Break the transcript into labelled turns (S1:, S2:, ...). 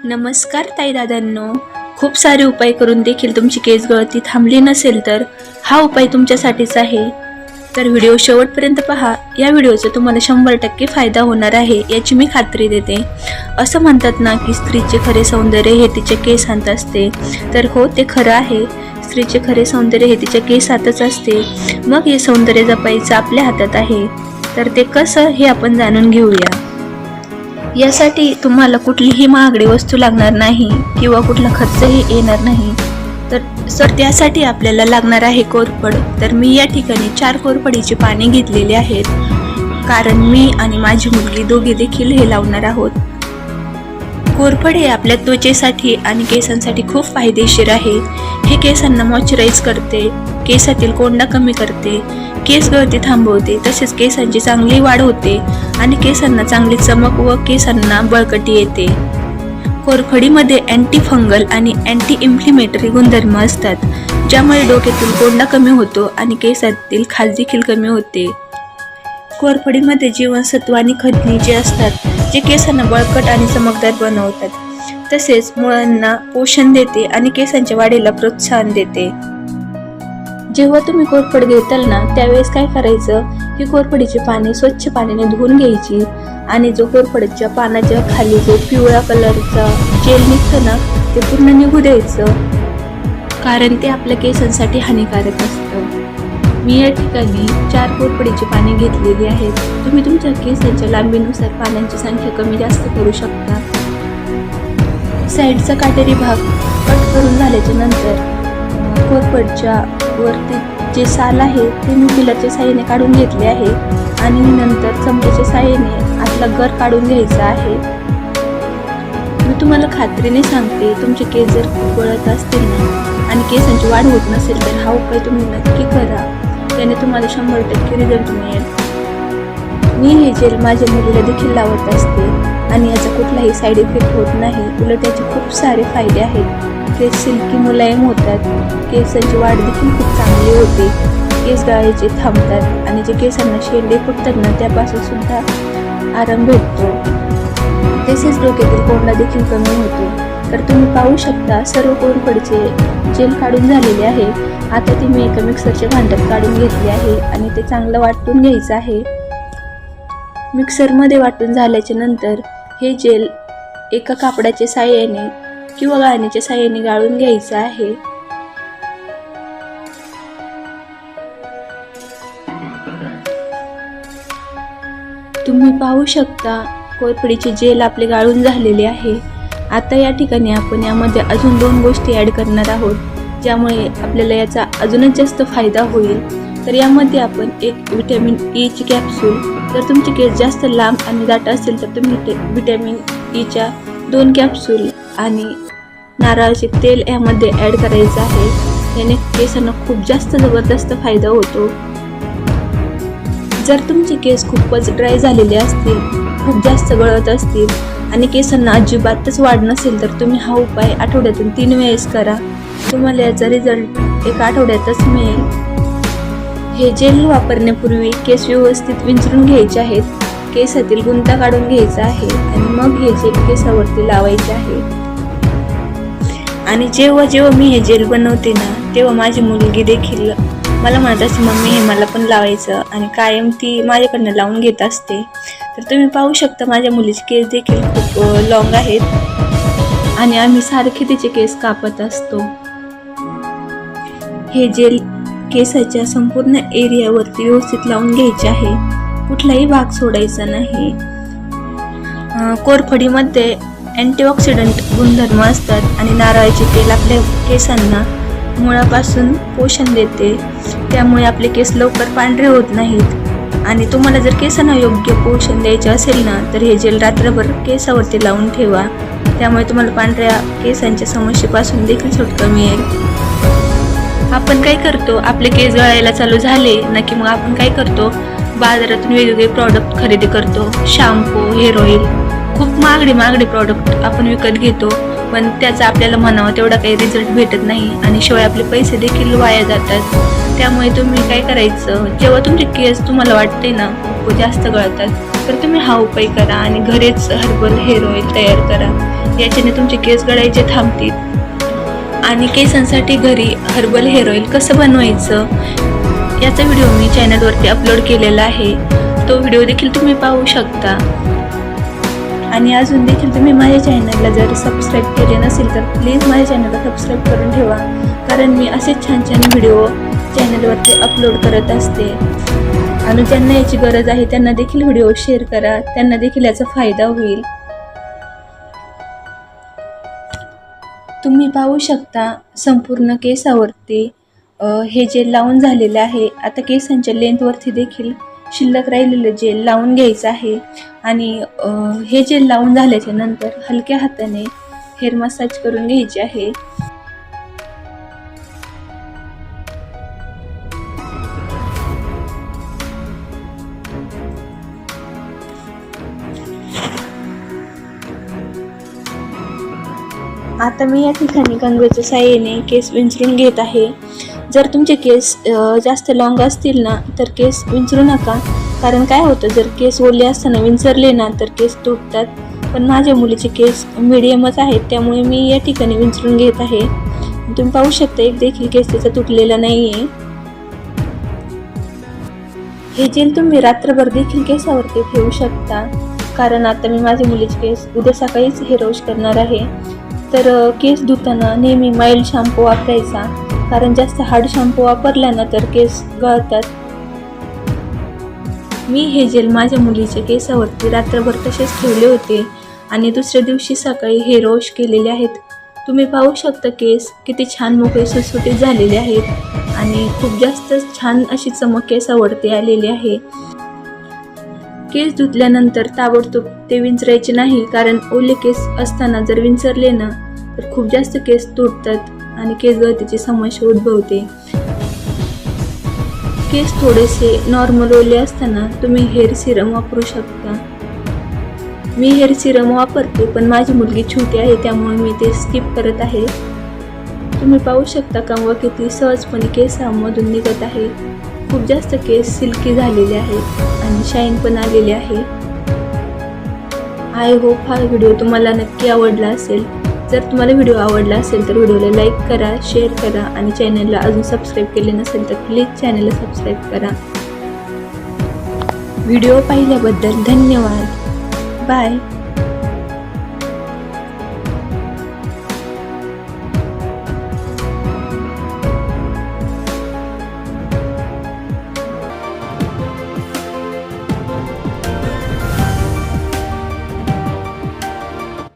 S1: नमस्कार ताई दादांनो, खूप सारे उपाय करून देखील तुमची केस गळती थांबली नसेल तर हा उपाय तुमच्यासाठीच आहे. तर व्हिडिओ शेवटपर्यंत पहा. या व्हिडिओचा तुम्हाला 100% फायदा होणार आहे याची मी खात्री देते. असं म्हणतात ना की स्त्रीचे खरे सौंदर्य हे तिच्या केसांत असते. तर हो, ते खरं आहे. स्त्रीचे खरे सौंदर्य हे तिच्या केसातच असते. मग हे सौंदर्य जपायचं आपल्या हातात आहे. तर ते कसं हे आपण जाणून घेऊया. यासाठी तुम्हाला कुठलीही महागडी वस्तू लागणार नाही किंवा कुठला खर्चही येणार नाही. तर त्यासाठी आपल्याला लागणार आहे कोरफड. तर मी या ठिकाणी 4 कोरफडीची पाने घेतलेली आहेत, कारण मी आणि माझी मुलगी दोघे देखील हे लावणार आहोत. कोरफड हे आपल्या त्वचेसाठी आणि केसांसाठी खूप फायदेशीर आहे. हे केसांना मॉइश्चराईज करते, केसातील कोंडा कमी करते, केस गळती थांबवते, तसेच केसांची चांगली वाढ होते आणि केसांना चांगली चमक व केसांना बळकटी येते. कोरफडीमध्ये अँटी फंगल आणि अँटी इन्फ्लेमेटरी गुणधर्म असतात, ज्यामुळे डोक्यातील कोंडा कमी होतो आणि केसातील खाज देखील कमी होते. कोरफडीमध्ये जीवनसत्व आणि खनिजे असतात, जे केसांना बळकट आणि चमकदार बनवतात. तसेच मुळांना पोषण देते आणि केसांच्या वाढीला प्रोत्साहन देते. जेव्हा तुम्ही कोरफड घेताल ना, त्यावेळेस काय करायचं, ही कोरफडीची पाने स्वच्छ पाण्याने धुवून घ्यायची आणि जो कोरफडीच्या पानाच्या खाली जो पिवळा कलरचा जेल निघतं ना, ते पूर्ण निघू द्यायचं, कारण ते आपल्या केसांसाठी हानिकारक असतं. मी या ठिकाणी 4 कोरफडीची पाने घेतलेली आहेत. तुम्ही तुमच्या केसांच्या लांबीनुसार पानांची संख्या कमी जास्त करू शकता. साईडचा काटेरी भाग कट करून झाल्याच्या नंतर कोरफडच्या वरती जे साल आहे ते मी पिलरच्या साहाय्याने काढून घेतले आहे आणि नंतर चमच्याच्या साहाय्याने आतला गर काढून घ्यायचा आहे. मी तुम्हाला खात्रीने सांगते, तुमचे केस जर खूप गळत असतील ना आणि केसांची वाढ होत नसेल तर हा उपाय तुम्ही नक्की करा. त्याने तुम्हाला 100% रिझल्ट मिळेल. मी हे जेल माझ्या मुलीला देखील लावत असते आणि याचा कुठलाही साईड इफेक्ट होत नाही. उलट याचे खूप सारे फायदे आहेत. केस सिल्की मुलायम होतात, केसांची वाढ देखील खूप चांगली होते, केस गळायचे थांबतात आणि जे केसांना शेंडे फुटतात ना त्यापासून सुद्धा आराम भेटतो. तसेच डोक्यातील कोंडा देखील कमी होतो. तर तुम्ही पाहू शकता, सर्व कोरफडीचे जेल काढून झालेले आहे. आता ती मी एका मिक्सरच्या भांड्यात काढून घेतली आहे आणि ते चांगलं वाटून घ्यायचं आहे. मिक्सरमध्ये वाटून झाल्याच्या नंतर हे जेल एका कापडाच्या साहाय्याने किंवा गाळणीच्या साहाय्याने गाळून घ्यायचं आहे. तुम्ही पाहू शकता, कोरफडीचे जेल आपले गाळून झालेले आहे. आता या ठिकाणी आपण यामध्ये अजून 2 गोष्टी ॲड करणार आहोत, ज्यामुळे आपल्याला याचा अजूनच जास्त फायदा होईल. तर यामध्ये आपण एक व्हिटॅमिन ई ची कॅप्सूल, जर तुमचे केस जास्त लांब आणि दाट असेल तर तुम्ही व्हिटॅमिन ई च्या 2 कॅप्सूल आणि नारळाचे तेल यामध्ये ॲड करायचं आहे. याने केसांना खूप जास्त जबरदस्त फायदा होतो. जर तुमचे केस खूपच ड्राय झालेले असतील, खूप जास्त गळत असतील आणि केसांना अजिबातच वाढ नसेल तर तुम्ही हा उपाय आठवड्यातून 3 वेळेस करा. तुम्हाला याचा रिझल्ट 1 आठवड्यातच मिळेल. हे जेल वापरण्यापूर्वी केस व्यवस्थित विंचरून घ्यायचे आहेत, केसातील गुंता काढून घ्यायचा आहे आणि मग हे जेल केसावरती लावायचे आहे. आणि जेव्हा मी हे जेल बनवते ना, तेव्हा माझी मुलगी देखील मला म्हणत असते, मम्मी हे मला पण लावायचं, आणि कायम ती माझ्याकडनं लावून घेत असते. तर तुम्ही पाहू शकता, माझ्या मुलीचे केस देखील खूप लॉंग आहेत आणि आम्ही सारखे तिचे केस कापत असतो. हे जेल केसाच्या संपूर्ण एरियावरती व्यवस्थित लावून घ्यायचे आहे, कुठलाही भाग सोडायचा नाही. कोरफडीमध्ये अँटीऑक्सिडंट गुणधर्म असतात आणि नारळाचे तेल आपल्या केसांना मुळापासून पोषण देते, त्यामुळे आपले केस लवकर पांढरे होत नाहीत. आणि तुम्हाला जर केसांना योग्य पोषण द्यायचे असेल ना, तर हे जेल रात्रभर केसावरती लावून ठेवा, त्यामुळे तुम्हाला पांढऱ्या केसांच्या समस्येपासून देखील सुटका मिळेल. आपण काय करतो, आपले केस गळायला चालू झाले ना की मग आपण काय करतो, बाजारातून वेगवेगळे प्रॉडक्ट खरेदी करतो. शॅम्पू, हेअर ऑइल, खूप महागडे प्रॉडक्ट आपण विकत घेतो, पण त्याचा आपल्याला म्हणावं तेवढा काही रिझल्ट भेटत नाही आणि शिवाय आपले पैसे देखील वाया जातात. त्यामुळे तुम्ही काय करायचं, जेव्हा तुमचे केस तुम्हाला वाटते ना खूप जास्त गळतात, तर तुम्ही हा उपाय करा आणि घरीच हर्बल हेअर ऑइल तयार करा. याच्याने तुमचे केस गळायचे थांबतील. आणि केसांसाठी घरी हर्बल हेअर ऑइल कसं बनवायचं याचा व्हिडिओ मी चॅनलवरती अपलोड केलेला आहे. तो व्हिडिओ देखील तुम्ही पाहू शकता. आणि अजून देखील तुम्ही माझ्या चॅनलला जर सबस्क्राईब केले नसेल तर प्लीज माझ्या चॅनलला सबस्क्राईब करून ठेवा, कारण मी असेच छान छान व्हिडिओ चॅनलवरती अपलोड करत असते. आणि ज्यांना याची गरज आहे त्यांना देखील व्हिडिओ शेअर करा, त्यांना देखील याचा फायदा होईल. तुम्ही पाहू शकता संपूर्ण केसावरती हे जेल लावून झालेले आहे. आता केसांच्या लेंथवरती देखील शिल्लक राहिलेलं जेल लावून घ्यायचं आहे. आणि हे जेल लावून झाल्याच्या नंतर हलक्या हाताने हेअर मसाज करून घ्यायचे आहे. आता मी या ठिकाणी कंगव्याच्या साहाय्याने केस विंचरून घेत आहे. जर तुमचे केस जास्त लॉंग असतील ना तर केस विंचरू नका, कारण काय होतं, जर केस ओले असताना विंचरले ना तर केस तुटतात. पण माझ्या मुलीचे केस मिडियमच आहेत, त्यामुळे मी या ठिकाणी विंचरून घेत आहे. तुम्ही पाहू शकता एक देखील केस त्याचा तुटलेला नाही आहे. हे जेल तुम्ही रात्रभर देखील केसावरती ठेवू शकता, कारण आता मी माझ्या मुलीचे केस उद्या सकाळीच हेअर वॉश करणार आहे. तर केस धुताना नेहमी माइल्ड शॅम्पू वापरायचा, कारण जास्त हार्ड शॅम्पू वापरला ना तर केस गळतात. मी हे जेल माझ्या मुलीच्या केसावरती रात्रभर तसेच ठेवले होते आणि दुसऱ्या दिवशी सकाळी हेअर वॉश केलेले आहेत. तुम्ही पाहू शकता केस किती छान मोकळे सुटसुटीत झालेले आहेत आणि खूप जास्त छान अशी चमक केसावरती आलेली आहे. केस धुतल्यानंतर ताबडतोब ते विंचरायचे नाही, कारण ओले केस असताना जर विंचरले ना तर खूप जास्त केस तुटतात आणि केस गळतीची समस्या उद्भवते. केस थोडेसे नॉर्मल ओले असताना तुम्ही हेअर सिरम वापरू शकता. मी हेअर सिरम वापरते, पण माझी मुलगी छोटी आहे त्यामुळे मी ते स्किप करत आहे. तुम्ही पाहू शकता कंगवा किती सहजपणे केसांमधून निघत आहे. खूप जास्त केस सिल्की झालेले आहेत आणि शाईन पण आलेले आहे. आय होप हा व्हिडिओ तुम्हाला नक्की आवडला असेल. जर तुम्हाला व्हिडिओ आवडला असेल तर व्हिडिओला लाईक करा, शेअर करा आणि चॅनलला अजून सबस्क्राईब केले नसेल तर प्लीज चॅनलला सबस्क्राईब करा. व्हिडिओ पाहिल्याबद्दल धन्यवाद. बाय.